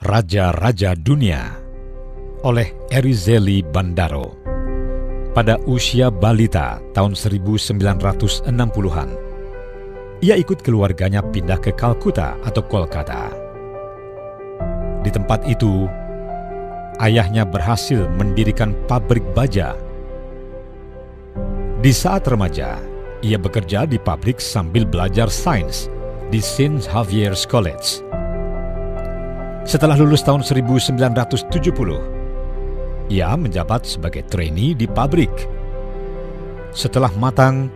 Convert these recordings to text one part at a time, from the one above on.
Raja-Raja Dunia oleh Erizeli Bandaro. Pada usia balita tahun 1960-an, ia ikut keluarganya pindah ke Kalkuta atau Kolkata. Di tempat itu, ayahnya berhasil mendirikan pabrik baja. Di saat remaja, ia bekerja di pabrik sambil belajar sains di St. Xavier's College. Setelah lulus tahun 1970, ia menjabat sebagai trainee di pabrik. Setelah matang,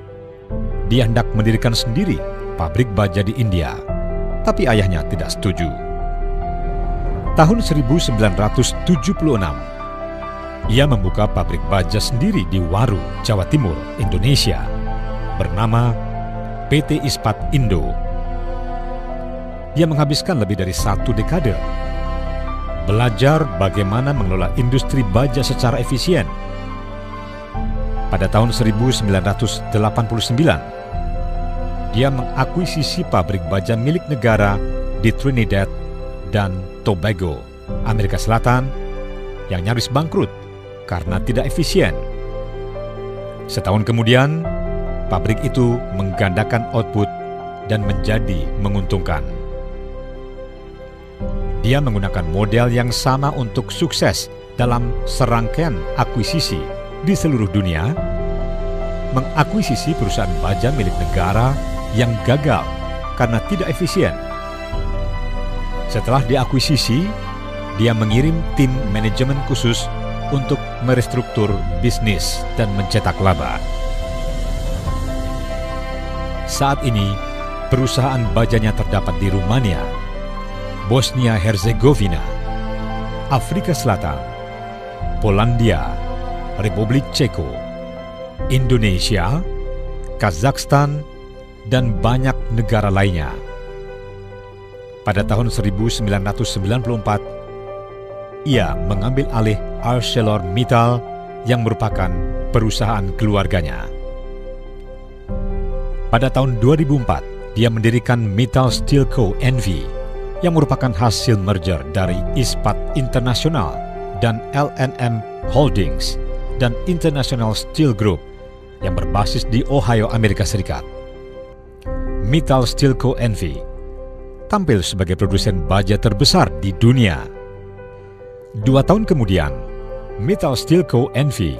dia hendak mendirikan sendiri pabrik baja di India, tapi ayahnya tidak setuju. Tahun 1976, ia membuka pabrik baja sendiri di Waru, Jawa Timur, Indonesia, bernama PT Ispat Indo. Ia menghabiskan lebih dari 1 dekade belajar bagaimana mengelola industri baja secara efisien. Pada tahun 1989, dia mengakuisisi pabrik baja milik negara di Trinidad dan Tobago, Amerika Selatan, yang nyaris bangkrut karena tidak efisien. Setahun kemudian, pabrik itu menggandakan output dan menjadi menguntungkan. Dia menggunakan model yang sama untuk sukses dalam serangkaian akuisisi di seluruh dunia, mengakuisisi perusahaan baja milik negara yang gagal karena tidak efisien. Setelah diakuisisi, dia mengirim tim manajemen khusus untuk merestruktur bisnis dan mencetak laba. Saat ini, perusahaan bajanya terdapat di Rumania, Bosnia-Herzegovina, Afrika Selatan, Polandia, Republik Ceko, Indonesia, Kazakhstan, dan banyak negara lainnya. Pada tahun 1994, ia mengambil alih ArcelorMittal yang merupakan perusahaan keluarganya. Pada tahun 2004, dia mendirikan Mittal Steel Co. NV yang merupakan hasil merger dari Ispat Internasional dan L&M Holdings dan International Steel Group yang berbasis di Ohio, Amerika Serikat. Mittal Steel Co. NV tampil sebagai produsen baja terbesar di dunia. 2 tahun kemudian, Mittal Steel Co. NV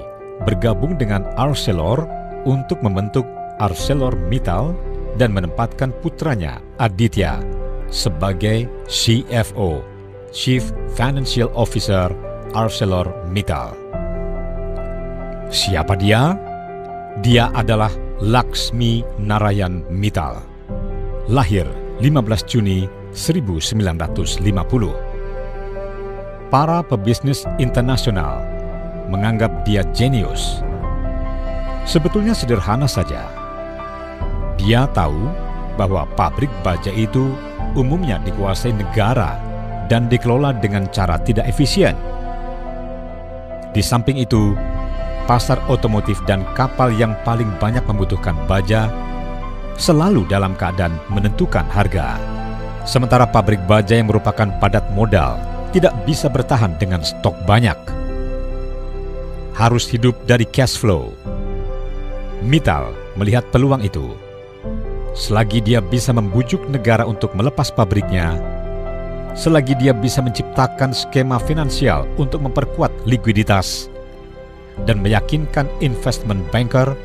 bergabung dengan Arcelor untuk membentuk ArcelorMittal dan menempatkan putranya Aditya sebagai CFO, Chief Financial Officer ArcelorMittal. Siapa dia? Dia adalah Laxmi Narayan Mittal. Lahir 15 Juni 1950. Para pebisnis internasional menganggap dia jenius. Sebetulnya sederhana saja. Dia tahu bahwa pabrik baja itu umumnya dikuasai negara dan dikelola dengan cara tidak efisien. Di samping itu, pasar otomotif dan kapal yang paling banyak membutuhkan baja selalu dalam keadaan menentukan harga. Sementara pabrik baja yang merupakan padat modal tidak bisa bertahan dengan stok banyak. Harus hidup dari cash flow. Mittal melihat peluang itu. Selagi dia bisa membujuk negara untuk melepas pabriknya, selagi dia bisa menciptakan skema finansial untuk memperkuat likuiditas dan meyakinkan investment banker,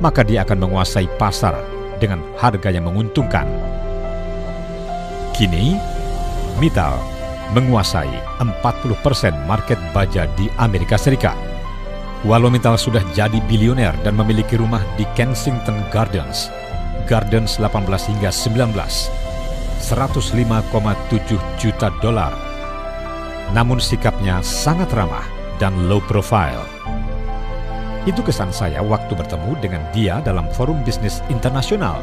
maka dia akan menguasai pasar dengan harga yang menguntungkan. Kini, Mittal menguasai 40% market baja di Amerika Serikat. Walau Mittal sudah jadi bilioner dan memiliki rumah di Kensington Gardens 18 hingga 19, $105,7 juta. Namun sikapnya sangat ramah dan low profile. Itu kesan saya waktu bertemu dengan dia dalam forum bisnis internasional.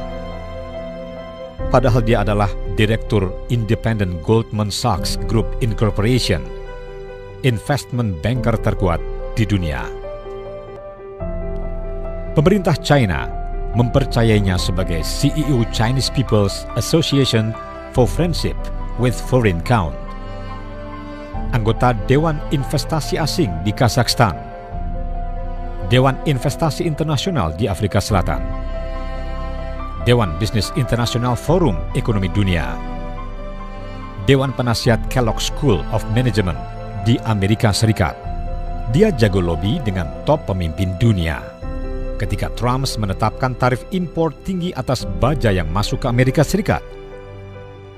Padahal dia adalah Direktur Independent Goldman Sachs Group Incorporation, investment banker terkuat di dunia. Pemerintah China mempercayainya sebagai CEO Chinese People's Association for Friendship with Foreign Count anggota Dewan Investasi Asing di Kazakhstan, Dewan Investasi Internasional di Afrika Selatan, Dewan Bisnis Internasional Forum Ekonomi Dunia, Dewan Penasihat Kellogg School of Management di Amerika Serikat. Dia jago lobi dengan top pemimpin dunia. Ketika Trump menetapkan tarif impor tinggi atas baja yang masuk ke Amerika Serikat,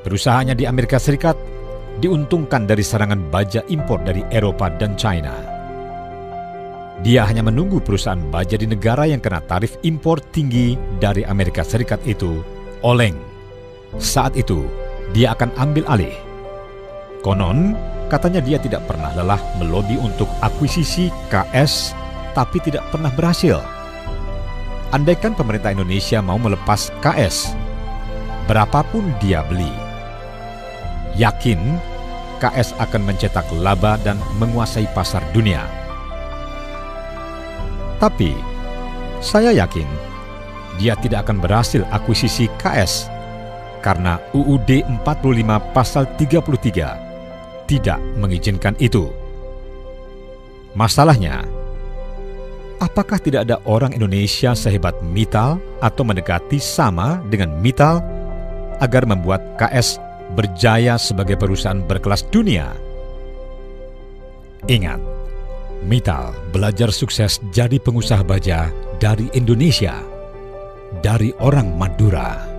perusahaannya di Amerika Serikat diuntungkan dari serangan baja impor dari Eropa dan China. Dia hanya menunggu perusahaan baja di negara yang kena tarif impor tinggi dari Amerika Serikat itu oleng. Saat itu, dia akan ambil alih. Konon, katanya dia tidak pernah lelah melobi untuk akuisisi KS, tapi tidak pernah berhasil. Andaikan pemerintah Indonesia mau melepas KS, berapapun dia beli, yakin KS akan mencetak laba dan menguasai pasar dunia. Tapi, saya yakin dia tidak akan berhasil akuisisi KS karena UUD 45 pasal 33 tidak mengizinkan itu. Masalahnya, apakah tidak ada orang Indonesia sehebat Mittal atau mendekati sama dengan Mittal agar membuat KS berjaya sebagai perusahaan berkelas dunia? Ingat, Mittal belajar sukses jadi pengusaha baja dari Indonesia, dari orang Madura.